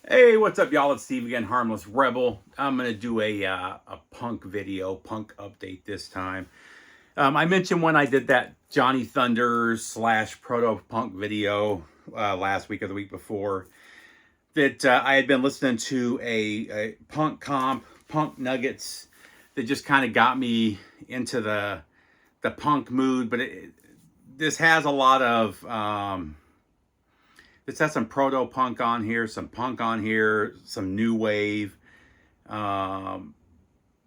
Hey, what's up, y'all? It's Steve again, Harmless Rebel. I'm gonna do a punk video, punk update this time. I mentioned when I did that Johnny Thunders / proto punk video last week or the week before that I had been listening to a punk comp, punk nuggets that just kind of got me into the punk mood. But this has a lot of this has some proto punk on here, some punk on here, some new wave, um,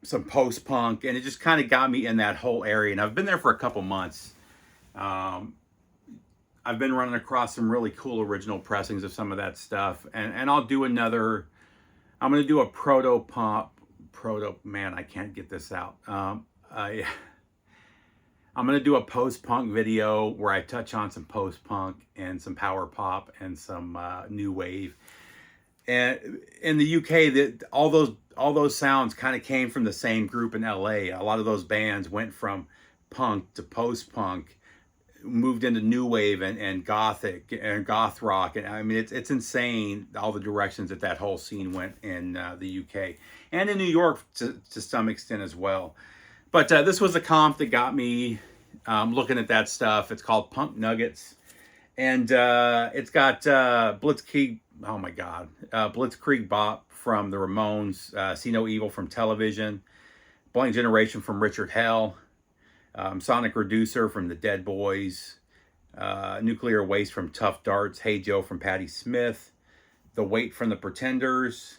some post punk, and it just kind of got me in that whole area. And I've been there for a couple months. Um, I've been running across some really cool original pressings of some of that stuff, and I'll do another. I'm gonna do a proto man. I can't get this out. I'm gonna do a post punk video where I touch on some post punk and some power pop and some new wave. And in the UK, that all those sounds kind of came from the same group in LA. A lot of those bands went from punk to post punk, moved into new wave and gothic and goth rock. And I mean, it's insane all the directions that whole scene went in the UK and in New York to some extent as well. But this was a comp that got me looking at that stuff. It's called Punk Nuggets, and it's got Blitzkrieg. Oh my God, Blitzkrieg Bop from the Ramones, See No Evil from Television, Blank Generation from Richard Hell, Sonic Reducer from the Dead Boys, Nuclear Waste from Tough Darts, Hey Joe from Patti Smith, The Weight from the Pretenders.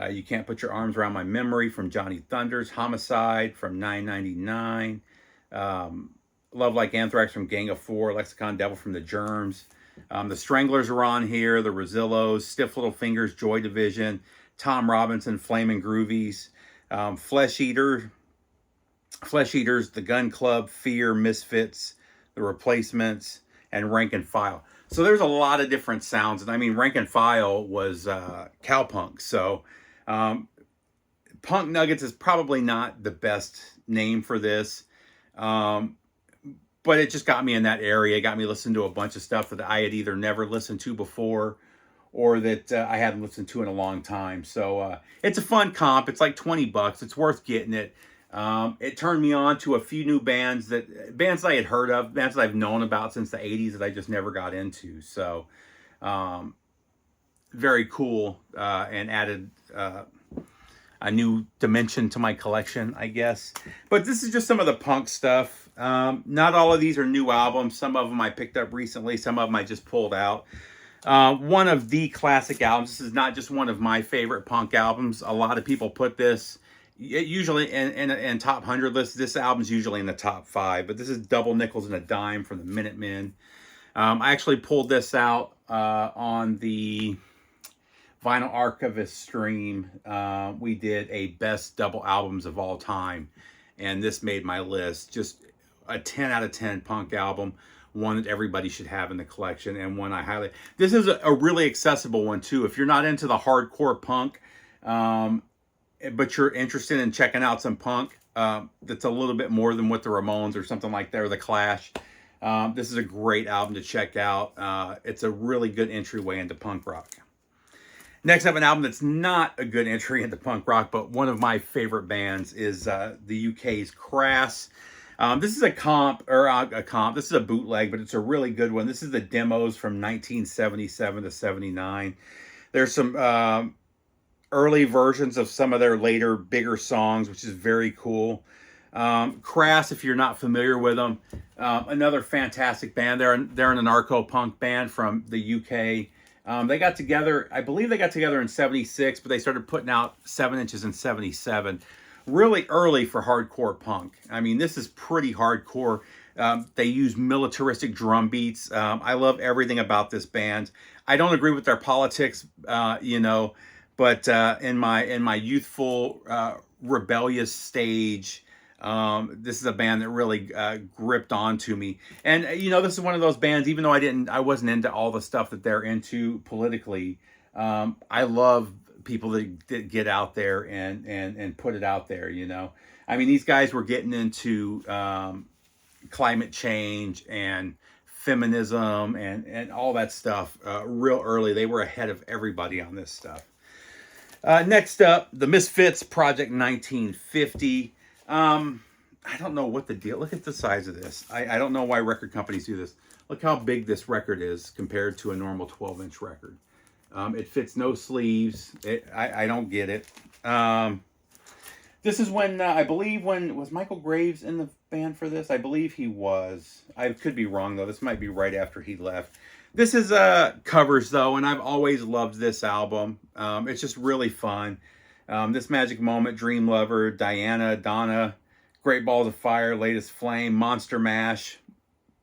You Can't Put Your Arms Around My Memory from Johnny Thunders, Homicide from 999, Love Like Anthrax from Gang of Four, Lexicon Devil from the Germs. The Stranglers are on here, the Rosillos, Stiff Little Fingers, Joy Division, Tom Robinson, Flamin' Groovies, Flesh Eaters, The Gun Club, Fear, Misfits, The Replacements, and Rank and File. So there's a lot of different sounds, and I mean Rank and File was cowpunk. So Punk Nuggets is probably not the best name for this. But it just got me in that area. It got me listening to a bunch of stuff that I had either never listened to before or that I hadn't listened to in a long time. So it's a fun comp. It's like $20. It's worth getting it. It turned me on to a few new bands that I had heard of, bands that I've known about since the 80s that I just never got into. So very cool and added a new dimension to my collection, I guess. But this is just some of the punk stuff. Not all of these are new albums. Some of them I picked up recently. Some of them I just pulled out. One of the classic albums. This is not just one of my favorite punk albums. A lot of people put this usually in top 100 lists. This album's usually in the top 5. But this is Double Nickels and a Dime from the Minutemen. I actually pulled this out on the Vinyl Archivist stream. We did a best double albums of all time, and this made my list. Just a 10 out of 10 punk album, one that everybody should have in the collection, and one I highly. This is a really accessible one too. If you're not into the hardcore punk, but you're interested in checking out some punk that's a little bit more than what the Ramones or something like that, or the Clash. This is a great album to check out. It's a really good entryway into punk rock. Next up, an album that's not a good entry into punk rock, but one of my favorite bands is the UK's Cris. This is a comp. This is a bootleg, but it's a really good one. This is the demos from 1977 to 79. There's some early versions of some of their later bigger songs, which is very cool. Cris, if you're not familiar with them, another fantastic band. They're an anarcho-punk band from the UK. They got together, I believe they got together in 76, but they started putting out 7 inches in 77. Really early for hardcore punk. I mean, this is pretty hardcore. They use militaristic drum beats. I love everything about this band. I don't agree with their politics, but in my youthful, rebellious stage, this is a band that really gripped onto me. And this is one of those bands, even though I wasn't into all the stuff that they're into politically. I love people that get out there and put it out there. I mean, these guys were getting into climate change and feminism and all that stuff real early. They were ahead of everybody on this stuff. Next up, the Misfits, Project 1950. I don't know what the deal. Look at the size of this. I don't know why record companies do this. Look how big this record is compared to a normal 12-inch record. It fits no sleeves. I don't get it. This is when, I believe, was Michael Graves in the band for this? I believe he was. I could be wrong, though. This might be right after he left. This is covers, though, and I've always loved this album. It's just really fun. This Magic Moment, Dream Lover, Diana, Donna, Great Balls of Fire, Latest Flame, Monster Mash,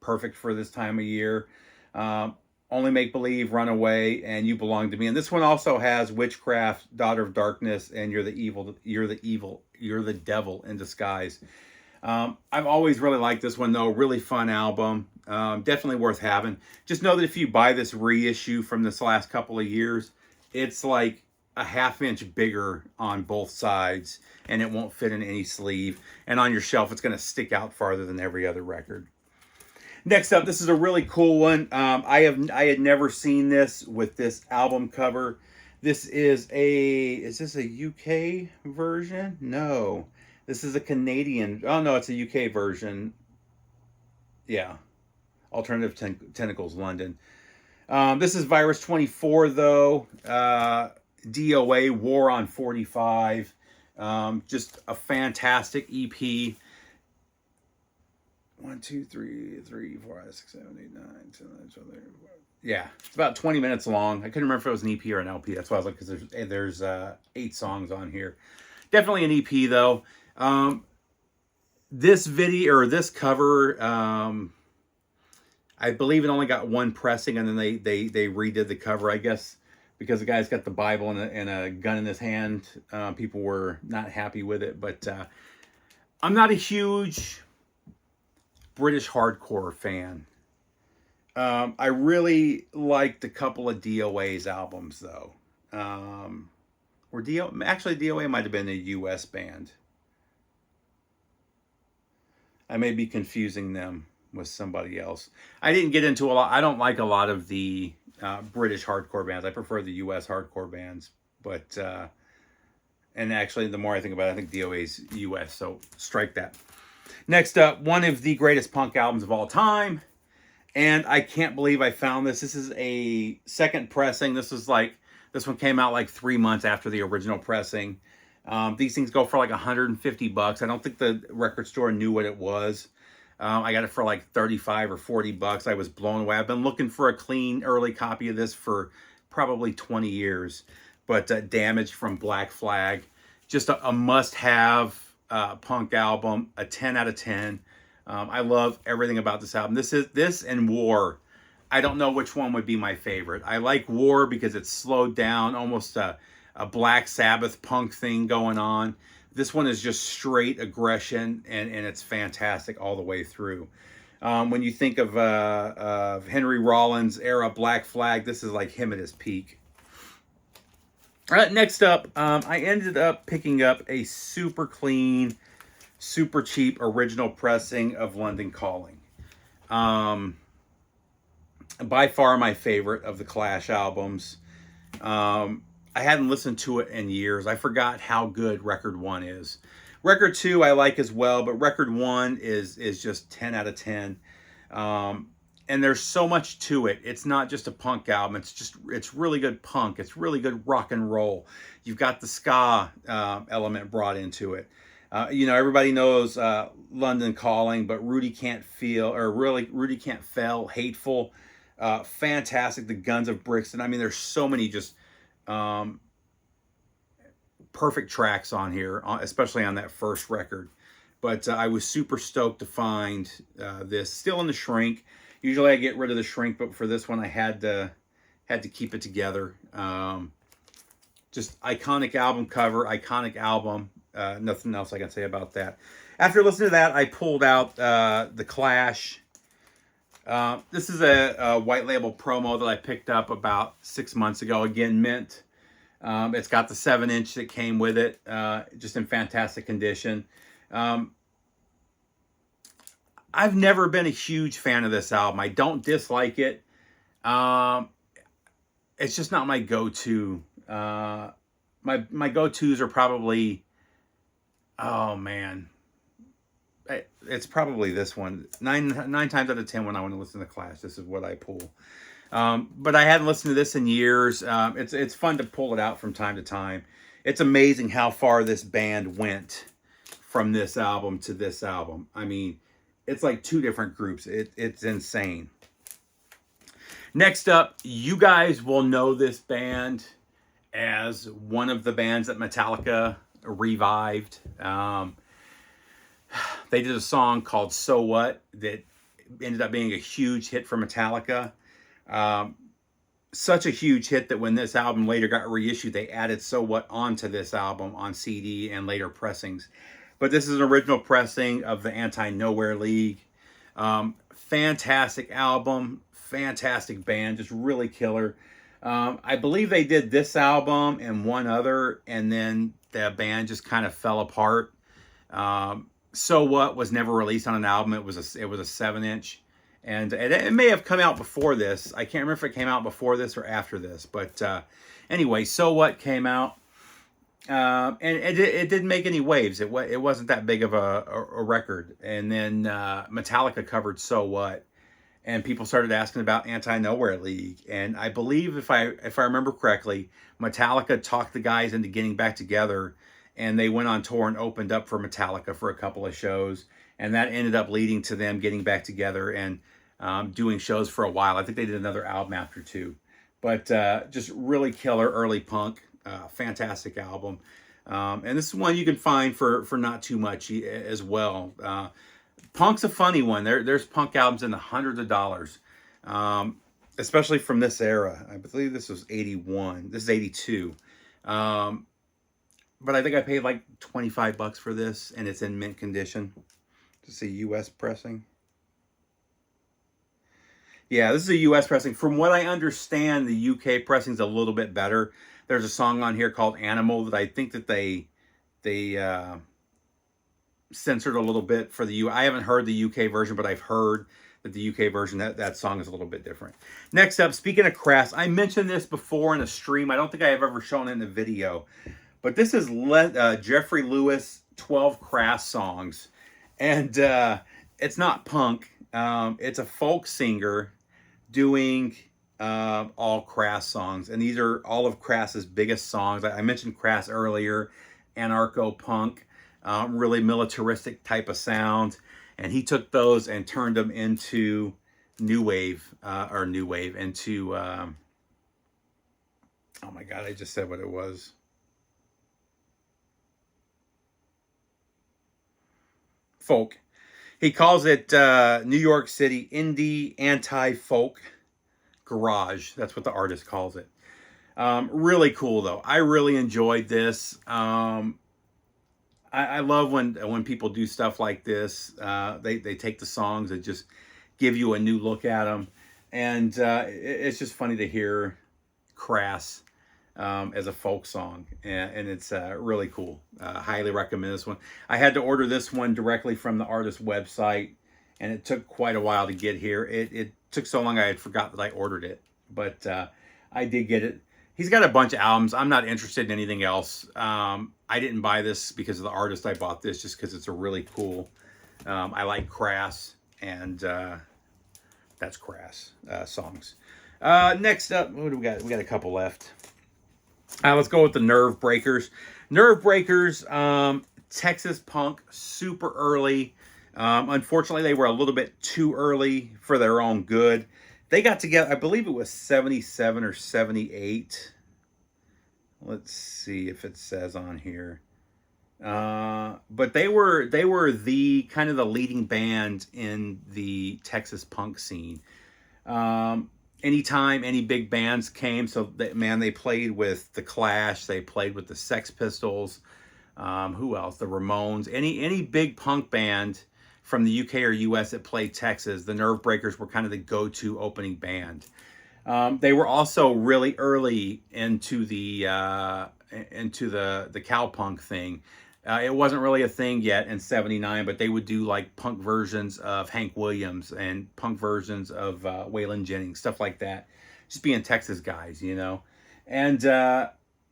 perfect for this time of year. Only Make Believe, Runaway, and You Belong to Me. And this one also has Witchcraft, Daughter of Darkness, and You're the Devil in Disguise. I've always really liked this one, though. Really fun album. Definitely worth having. Just know that if you buy this reissue from this last couple of years, it's like a ½ inch bigger on both sides, and it won't fit in any sleeve. And on your shelf, it's going to stick out farther than every other record. Next up, this is a really cool one. I had never seen this with this album cover. Is this a UK version? No. This is a Canadian. Oh, no, it's a UK version. Yeah. Alternative Tentacles, London. This is Virus 24, though. DOA, War on 45. Just a fantastic EP. 1, 2, 3, 4, 5, 6, 7, 8, 9, 10, 11, 12, 13, 14. Yeah, it's about 20 minutes long. I couldn't remember if it was an EP or an LP. That's why I was like, because there's 8 songs on here. Definitely an EP, though. This video, or this cover, I believe it only got one pressing, and then they redid the cover, I guess, because the guy's got the Bible and a gun in his hand. People were not happy with it, but I'm not a huge British hardcore fan. I really liked a couple of DOA's albums, though. Actually, DOA might have been a US band. I may be confusing them with somebody else. I didn't get into a lot. I don't like a lot of the British hardcore bands. I prefer the US hardcore bands. But, and actually, the more I think about it, I think DOA's US, so strike that. Next up, one of the greatest punk albums of all time. And I can't believe I found this. This is a second pressing. This one came out like 3 months after the original pressing. These things go for like $150. I don't think the record store knew what it was. I got it for like $35 or $40. I was blown away. I've been looking for a clean early copy of this for probably 20 years. But Damage from Black Flag, just a must-have punk album, a 10 out of 10. I love everything about this album. This and War. I don't know which one would be my favorite. I like War because it's slowed down, almost a Black Sabbath punk thing going on. This one is just straight aggression, and it's fantastic all the way through. When you think of Henry Rollins' era Black Flag, this is like him at his peak. All right, next up, I ended up picking up a super clean, super cheap original pressing of London Calling. By far my favorite of the Clash albums. I hadn't listened to it in years. I forgot how good Record 1 is. Record 2 I like as well, but Record 1 is just 10 out of 10. And there's so much to it. It's not just a punk album. It's really good punk. It's really good rock and roll. You've got the ska element brought into it. Everybody knows London Calling, but Rudy Can't Fail, Hateful, fantastic. The Guns of Brixton. I mean, there's so many just perfect tracks on here, especially on that first record. But I was super stoked to find this. Still in the shrink. Usually I get rid of the shrink, but for this one I had to keep it together. Just iconic album cover, iconic album. Nothing else I can say about that. After listening to that, I pulled out The Clash. This is a white label promo that I picked up about 6 months ago. Again, mint. It's got the 7-inch that came with it, just in fantastic condition. I've never been a huge fan of this album. I don't dislike it. It's just not my go-to. my go-tos are probably, oh man, it's probably this one. Nine times out of 10 when I want to listen to Clash, this is what I pull. But I hadn't listened to this in years. It's fun to pull it out from time to time. It's amazing how far this band went from this album to this album. I mean, it's like two different groups. It's insane. Next up, you guys will know this band as one of the bands that Metallica revived. They did a song called So What that ended up being a huge hit for Metallica. Such a huge hit that when this album later got reissued, they added So What onto this album on CD and later pressings. But this is an original pressing of the Anti-Nowhere League. Fantastic album, fantastic band, just really killer. I believe they did this album and one other, and then the band just kind of fell apart. So What was never released on an album. It was a 7-inch. And it may have come out before this. I can't remember if it came out before this or after this. But anyway, So What came out. And it didn't make any waves. It wasn't that big of a record. And then Metallica covered So What. And people started asking about Anti-Nowhere League. And I believe, if I remember correctly, Metallica talked the guys into getting back together. And they went on tour and opened up for Metallica for a couple of shows. And that ended up leading to them getting back together and doing shows for a while. I think they did another album after too. But just really killer early punk. Fantastic album. And this is one you can find for not too much as well. Punk's a funny one. There's punk albums in the hundreds of dollars. Especially from this era. I believe this was 81. This is 82. But I think I paid like $25 for this, and it's in mint condition. It's a U.S. pressing. Yeah, this is a U.S. pressing. From what I understand, the U.K. pressing's a little bit better. There's a song on here called Animal that I think that they censored a little bit for the U. I haven't heard the U.K. version, but I've heard that the U.K. version, that song is a little bit different. Next up, speaking of Crass, I mentioned this before in a stream. I don't think I have ever shown it in a video. But this is Jeffrey Lewis, 12 Crass songs. And it's not punk. It's a folk singer doing all Crass songs. And these are all of Crass's biggest songs. I mentioned Crass earlier, anarcho-punk, really militaristic type of sound. And he took those and turned them into into... oh my God, I just said what it was. Folk. He calls it New York City indie anti-folk garage. That's what the artist calls it. Really cool though. I really enjoyed this. I love when people do stuff like this. They take the songs and just give you a new look at them, and it's just funny to hear Crass as a folk song, and it's really cool. Highly recommend this one. I had to order this one directly from the artist's website, and it took quite a while to get here. It took so long I had forgot that I ordered it, but I did get it. He's got a bunch of albums. I'm not interested in anything else. I didn't buy this because of the artist. I bought this just because it's a really cool. I like Crass, and that's Crass songs. Next up, what do we got? We got a couple left. Let's go with the Nerve Breakers. Nerve Breakers, Texas punk, super early. Unfortunately, they were a little bit too early for their own good. They got together, I believe it was 77 or 78. Let's see if it says on here. But they were the kind of the leading band in the Texas punk scene. Anytime any big bands came, they played with the Clash, they played with the Sex Pistols, who else? The Ramones. Any big punk band from the UK or US that played Texas, the Nerve Breakers were kind of the go-to opening band. They were also really early into the cowpunk thing. It wasn't really a thing yet in '79, but they would do like punk versions of Hank Williams and punk versions of Waylon Jennings, stuff like that. Just being Texas guys, you know. And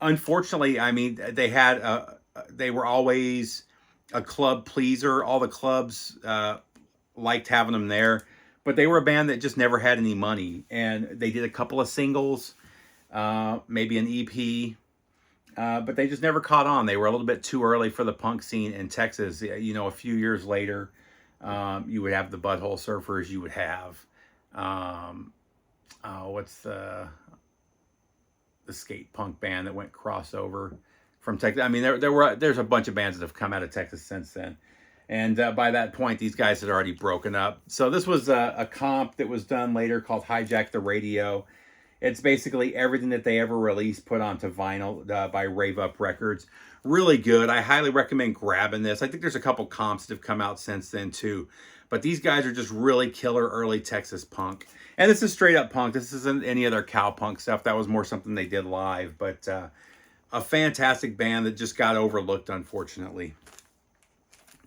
unfortunately, I mean, they were always a club pleaser. All the clubs liked having them there, but they were a band that just never had any money. And they did a couple of singles, maybe an EP, but they just never caught on. They were a little bit too early for the punk scene in Texas. You know, a few years later, you would have the Butthole Surfers. You would have, what's the skate punk band that went crossover from Texas. I mean, there's a bunch of bands that have come out of Texas since then. And by that point, these guys had already broken up. So this was a comp that was done later called Hijack the Radio. It's basically everything that they ever released put onto vinyl by Rave Up Records. Really good. I highly recommend grabbing this. I think there's a couple comps that have come out since then too. But these guys are just really killer early Texas punk. And this is straight up punk. This isn't any other cowpunk stuff. That was more something they did live. But a fantastic band that just got overlooked, unfortunately.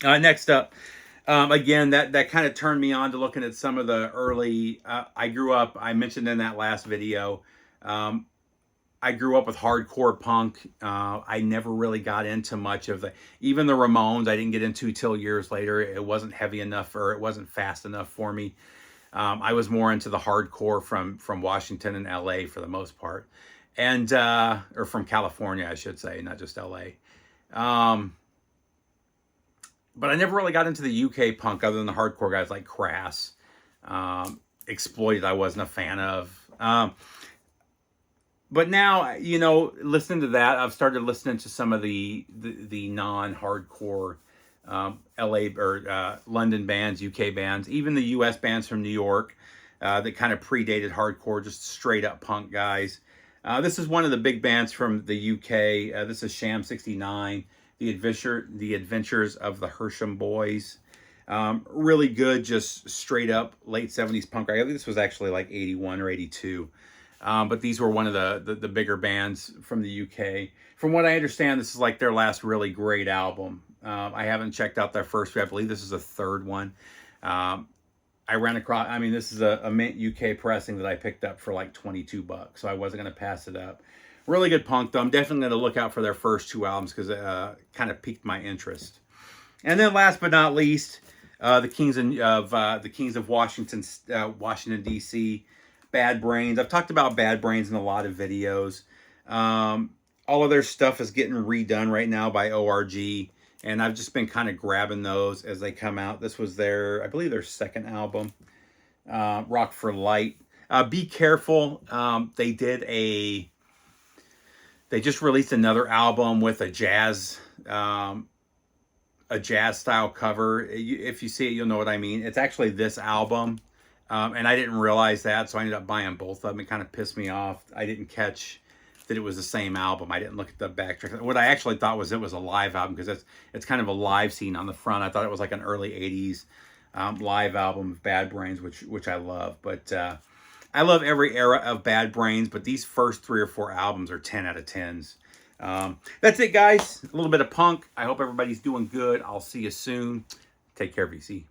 Next up, again, that kind of turned me on to looking at some of the early, I grew up, I mentioned in that last video, I grew up with hardcore punk. I never really got into much of even the Ramones, I didn't get into till years later. It wasn't heavy enough, or it wasn't fast enough for me. I was more into the hardcore from Washington and LA for the most part. And, or from California, I should say, not just LA. But I never really got into the UK punk other than the hardcore guys like Cris. Exploited, I wasn't a fan of. But now, you know, listening to that, I've started listening to some of the non-hardcore LA or London bands, UK bands, even the US bands from New York that kind of predated hardcore, just straight up punk guys. This is one of the big bands from the UK. This is Sham 69. The Adventures of the Hersham Boys. Really good, just straight up late 70s punk rock. I think this was actually like 81 or 82. But these were one of the bigger bands from the UK. From what I understand, this is like their last really great album. I haven't checked out their first three. I believe this is the third one. I ran across, I mean, this is a Mint UK pressing that I picked up for like 22 bucks. So I wasn't going to pass it up. Really good punk, though. I'm definitely going to look out for their first two albums because it kind of piqued my interest. And then, last but not least, the Kings of Washington D.C. Bad Brains. I've talked about Bad Brains in a lot of videos. All of their stuff is getting redone right now by ORG, and I've just been kind of grabbing those as they come out. This was I believe their second album, Rock for Light. Be careful. They just released another album with a jazz style cover. If you see it, you'll know what I mean. It's actually this album, and I didn't realize that, so I ended up buying both of them. It kind of pissed me off. I didn't catch that it was the same album. I didn't look at the backtrack. What I actually thought was it was a live album because it's kind of a live scene on the front. I thought it was like an early 80s live album of Bad Brains, which I love. But I love every era of Bad Brains, but these first 3 or 4 albums are 10 out of 10s. That's it, guys. A little bit of punk. I hope everybody's doing good. I'll see you soon. Take care, VC.